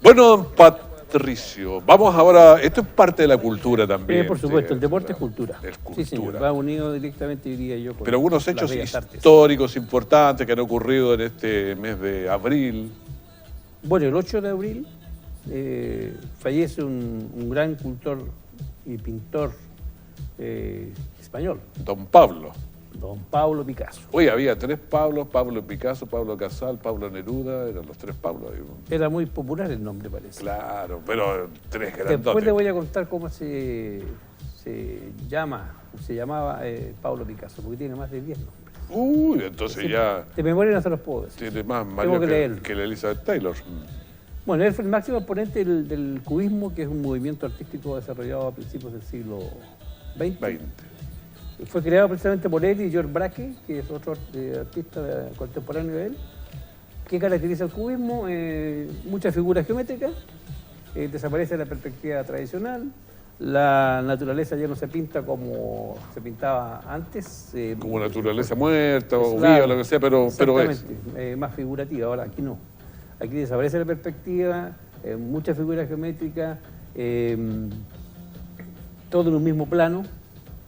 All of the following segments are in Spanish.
Bueno, don Patricio, vamos ahora, esto es parte de la cultura también. Por supuesto, sí, el deporte es cultura. Es Sí, señor, cultura. va unido directamente, diría yo, con Pero algunos las hechos bellas artes. históricos importantes que han ocurrido en este mes de abril. Bueno, el 8 de abril fallece un gran cultor y pintor español, Don Pablo. don Pablo Picasso. Oye, había tres Pablos, Pablo Picasso, Pablo Casal, Pablo Neruda, eran los tres Pablos. Digo. Era muy popular el nombre, parece. Claro, pero tres Después grandotes. le voy a contar cómo se llamaba Pablo Picasso, porque tiene más de 10 nombres. Uy, entonces ya De memoria no se los puedo decir. tiene más Tengo Mario que leerlo. que la Elizabeth Taylor. Bueno, él fue el máximo exponente del cubismo, que es un movimiento artístico desarrollado a principios del siglo XX. 20. Fue creado precisamente por él y George Braque, que es otro artista contemporáneo de él. ¿Qué caracteriza el cubismo? Muchas figuras geométricas, desaparece la perspectiva tradicional, la naturaleza ya no se pinta como se pintaba antes. Como naturaleza muerta o claro, viva, lo que sea, pero es. exactamente, más figurativa. Ahora, aquí no. Aquí desaparece la perspectiva, muchas figuras geométricas, todo en un mismo plano,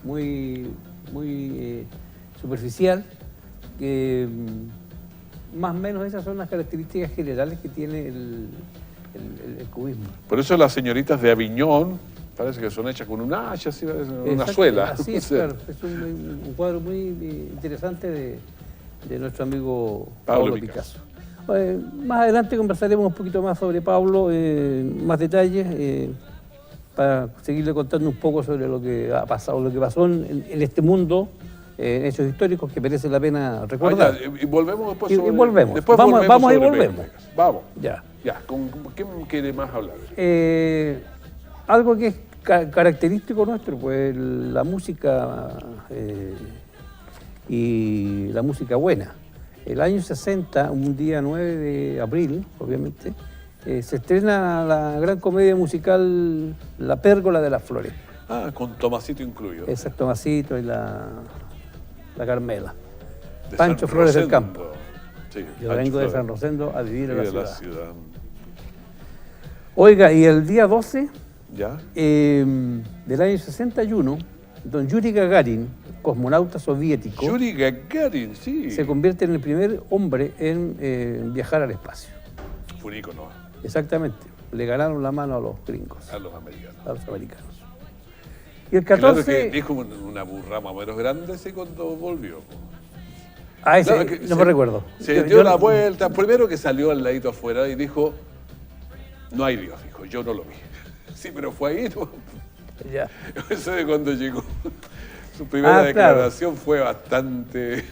muy superficial. Más o menos esas son las características generales que tiene el cubismo. Por eso las señoritas de Aviñón parece que son hechas con un hacha, así, una Exacto, suela. Así es, O sea, claro. Es un cuadro muy interesante de nuestro amigo Pablo Pablo Picasso. Picasso. Más adelante conversaremos un poquito más sobre Pablo, más detalles, para seguirle contando un poco sobre lo que ha pasado, lo que pasó en este mundo, hechos históricos que merece la pena recordar. y volvemos después Y sobre... volvemos. Después Vamos y sobre volvemos. Picasso. Vamos. Ya. Ya, ¿qué quiere más hablar? Algo que es característico nuestro, pues la música y la música buena. El año 60, un día 9 de abril, obviamente, se estrena la gran comedia musical La Pérgola de las Flores. Ah, con Tomasito incluido. Exacto, Tomasito y la Carmela. De Pancho San Flores del Rosendo. Campo. Sí, Yo Pancho vengo de Flores. San Rosendo a vivir en Sí, la de ciudad. Oiga, y el día 12 ¿Ya? del año 61, don Yuri Gagarin, cosmonauta soviético, Yuri Gagarin, sí. se convierte en el primer hombre en viajar al espacio. Fue un ícono Exactamente. Le ganaron la mano a los gringos, a los americanos. a los americanos. Y el Claro 14... que dijo una burra más o menos grande ese cuando volvió. ese Claro que no me recuerdo. Se dio la vuelta. Primero que salió al ladito afuera y dijo, no hay Dios, dijo, yo no lo vi. Sí, pero fue ahí, ¿no? Ya. Eso de cuando llegó. Su primera declaración fue bastante...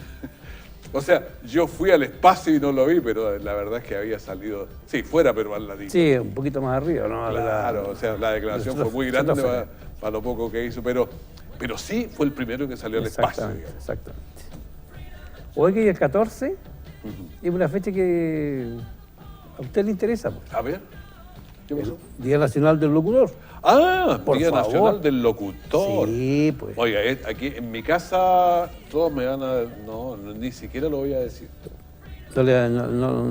O sea, yo fui al espacio y no lo vi, pero la verdad es que había salido... Sí, fuera, pero al ladito. Sí, un poquito más arriba, ¿no? Claro, o sea, la declaración fue muy grande para lo poco que hizo, pero sí fue el primero que salió al espacio, digamos. Exactamente. Oiga, y el 14 es una fecha que a usted le interesa, pues. A ver, ¿qué pasó? Día Nacional del Locutor. Ah, Por Día favor. Nacional del Locutor. Sí, pues. Oiga, aquí en mi casa todos me van a... No, ni siquiera lo voy a decir. ¿No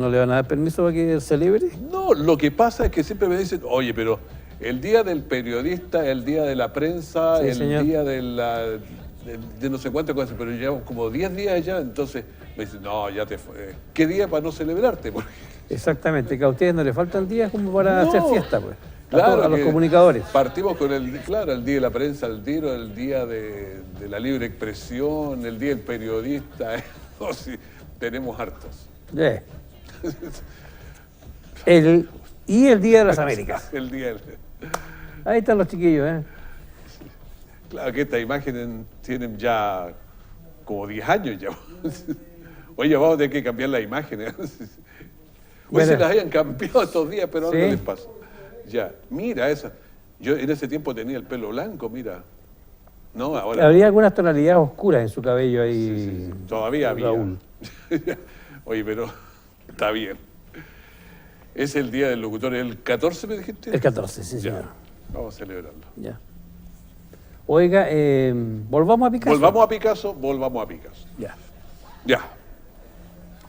le van a dar permiso para que celebre? No, lo que pasa es que siempre me dicen, oye, pero el día del periodista, el día de la prensa, Sí, el señor. día de no sé cuántas cosas, pero llevamos como 10 días ya, entonces me dicen, no, ya te fue. ¿Qué día para no celebrarte? Porque, Exactamente, que a ustedes no les faltan días como para No. hacer fiesta, pues. claro, A los que comunicadores. Partimos con el día de la prensa, el día de la libre expresión, el día del periodista. No, sí, tenemos hartos. Yeah. Y el Día de las Américas. El día del... Ahí están los chiquillos, ¿eh? Claro que estas imágenes tienen ya como 10 años ya. Oye, vamos a tener que cambiar las imágenes. Hoy Bueno. se las hayan cambiado estos días, pero ¿Sí? algo les pasa. Ya, mira esa. Yo en ese tiempo tenía el pelo blanco, mira. No, ahora... Habría algunas tonalidades oscuras en su cabello ahí. Sí, todavía había. Raúl. Oye, pero está bien. Es el día del locutor. ¿El 14 me dijiste? El 14, sí, Ya, señor. vamos a celebrarlo. Ya. Oiga, volvamos a Picasso. Volvamos a Picasso. Ya. Ya.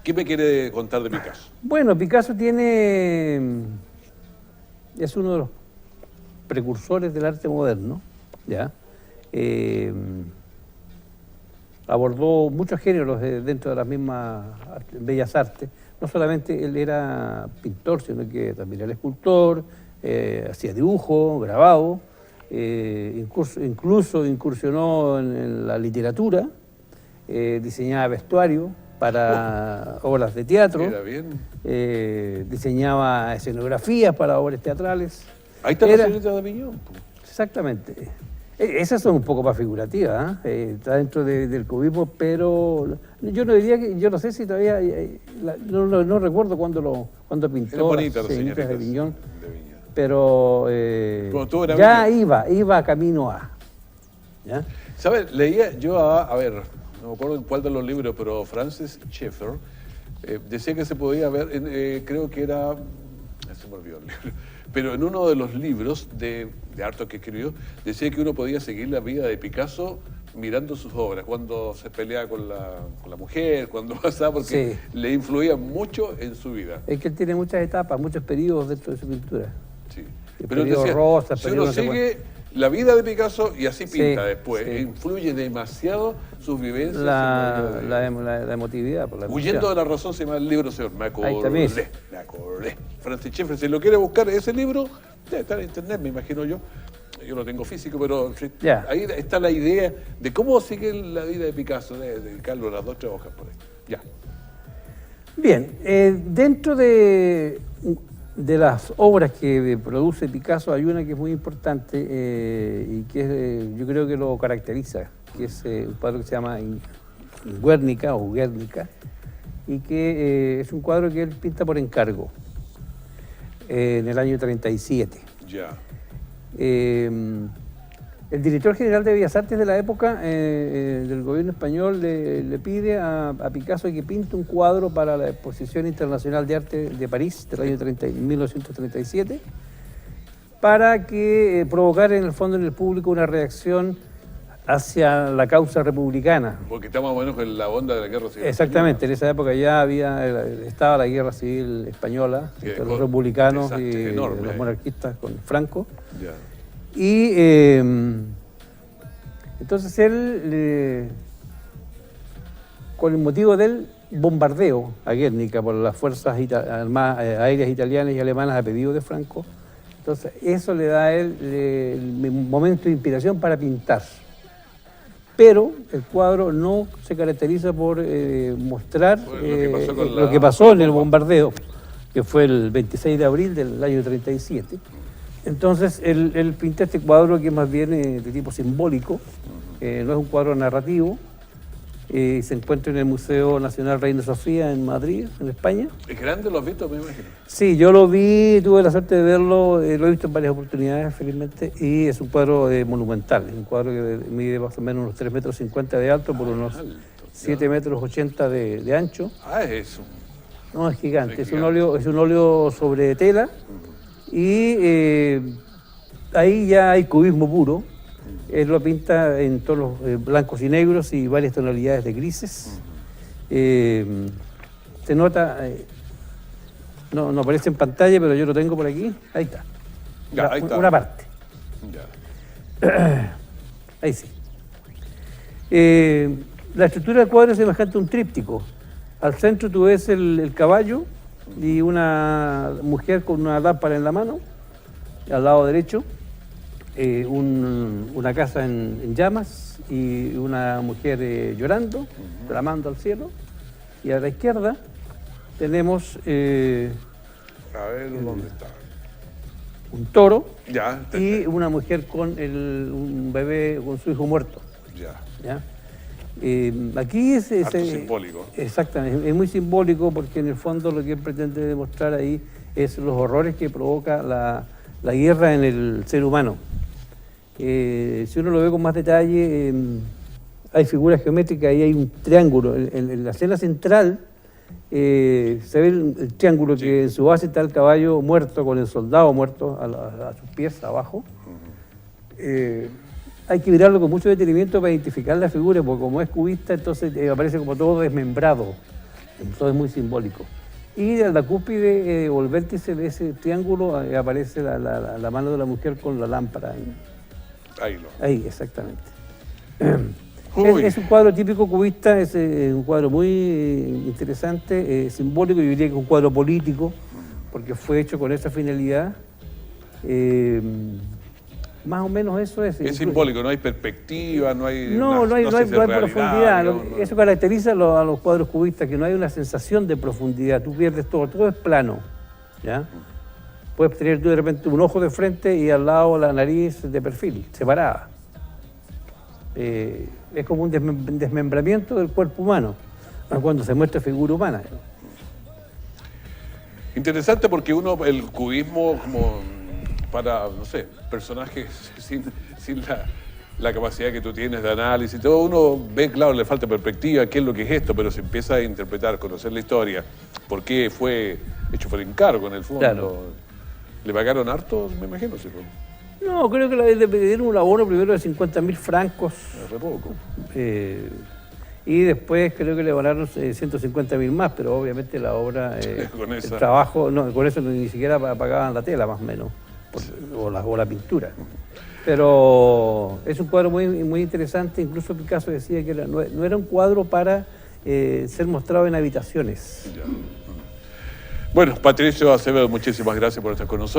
¿Qué me quiere contar de Picasso? Bueno, Picasso tiene es uno de los precursores del arte moderno, ¿ya? Abordó muchos géneros dentro de las mismas bellas artes. No solamente él era pintor, sino que también era escultor, hacía dibujo, grabado, incluso incursionó en la literatura, diseñaba vestuario para obras de teatro, Era bien. diseñaba escenografías para obras teatrales. Ahí está la señorita de Aviñón. Exactamente. Esas son un poco más figurativas, está dentro del cubismo, pero yo no diría que, yo no sé si todavía, no recuerdo cuándo pintó Era bonita la señoritas señorita de Aviñón, de Viñón. pero ya iba camino a. ¿Ya? ¿Sabes? Leía yo a ver, no me acuerdo en cuál de los libros, pero Francis Schaeffer decía que se podía ver, creo que era, se me olvidó el libro, pero en uno de los libros de arte que escribió, decía que uno podía seguir la vida de Picasso mirando sus obras, cuando se peleaba con la mujer, cuando pasaba, porque le influía mucho en su vida. Es que él tiene muchas etapas, muchos periodos dentro de su pintura. Sí. El Pero periodo decía, rosa, si uno sigue la vida de Picasso y así pinta después, influye demasiado sus vivencias. La emotividad. Por la Huyendo de la razón se llama el libro, señor. Me acordé. Francis Schaeffer, si lo quiere buscar, ese libro debe estar en internet, me imagino yo. Yo lo tengo físico, pero ahí está la idea de cómo sigue la vida de Picasso, de dedicarlo a las 2 hojas por ahí. Ya. Bien, dentro de las obras que produce Picasso hay una que es muy importante y que yo creo que lo caracteriza, que es un cuadro que se llama Guernica o Guernica, y que es un cuadro que él pinta por encargo en el año 37. Ya. El director general de Bellas Artes de la época del gobierno español le pide a Picasso que pinte un cuadro para la Exposición Internacional de Arte de París del año 1937 para que provocar en el fondo en el público una reacción hacia la causa republicana. Porque estamos más o menos en la onda de la guerra civil. Exactamente, en esa época ya estaba la guerra civil española entre los republicanos y los monarquistas con Franco. Ya. Y entonces él, con el motivo del bombardeo a Guernica por las fuerzas aéreas italianas y alemanas a pedido de Franco, entonces eso le da a él el momento de inspiración para pintar. Pero el cuadro no se caracteriza por mostrar lo que pasó en el bombardeo, que fue el 26 de abril del año 37. Entonces, él pinta este cuadro que es más bien de tipo simbólico, no es un cuadro narrativo, se encuentra en el Museo Nacional Reina Sofía en Madrid, en España. ¿Es grande? ¿Lo has visto, me imagino? Sí, yo lo vi, tuve la suerte de verlo, lo he visto en varias oportunidades, felizmente, y es un cuadro monumental, un cuadro que mide más o menos unos 3,50 metros de alto por unos 7,80 metros de ancho. Ah, es eso. No, es gigante, es un óleo sobre tela. Y ahí ya hay cubismo puro. Él lo pinta en tonos blancos y negros y varias tonalidades de grises. Se nota, no aparece en pantalla, pero yo lo tengo por aquí. Ahí está. Ya, ahí está. Una parte. Ya. Ahí sí. La estructura del cuadro es semejante a un tríptico. Al centro tú ves el caballo y una mujer con una lámpara en la mano, al lado derecho, una casa en llamas y una mujer llorando, clamando al cielo, y a la izquierda tenemos a ver, ¿dónde está? un toro Ya, y una mujer con un bebé, con su hijo muerto. ¿Ya? Aquí es simbólico. Exactamente, es muy simbólico porque en el fondo lo que él pretende demostrar ahí es los horrores que provoca la guerra en el ser humano. Si uno lo ve con más detalle, hay figuras geométricas, ahí hay un triángulo. En la escena central se ve el triángulo que en su base está el caballo muerto con el soldado muerto a sus pies abajo. Hay que mirarlo con mucho detenimiento para identificar la figura, porque como es cubista, entonces aparece como todo desmembrado. Entonces es muy simbólico. Y a la cúspide o el vértice de ese triángulo aparece la mano de la mujer con la lámpara. Ahí lo. Ahí, exactamente. Uy. Es un cuadro típico cubista, es un cuadro muy interesante, simbólico, yo diría que es un cuadro político, porque fue hecho con esa finalidad. Más o menos eso es. Es simbólico, no hay perspectiva, no hay... No hay profundidad. no. Eso caracteriza a los cuadros cubistas, que no hay una sensación de profundidad. Tú pierdes todo es plano. ¿Ya? Puedes tener tú de repente un ojo de frente y al lado la nariz de perfil, separada. Es como un desmembramiento del cuerpo humano, cuando se muestra figura humana. Interesante porque el cubismo como para, no sé, personajes sin la capacidad que tú tienes de análisis, todo uno ve, claro, le falta perspectiva, qué es lo que es esto, pero se empieza a interpretar, conocer la historia, por qué fue hecho por encargo en el fondo. Claro. ¿Le pagaron harto, me imagino? Sí, No, creo que le pidieron un abono primero de 50.000 francos. hace poco. Y después creo que le abonaron 150.000 más, pero obviamente la obra, Con el esa. trabajo, no, con eso ni siquiera pagaban la tela, más o menos, o la pintura. Pero es un cuadro muy, muy interesante, incluso Picasso decía que no era un cuadro para ser mostrado en habitaciones. Ya. Bueno, Patricio Acevedo, muchísimas gracias por estar con nosotros.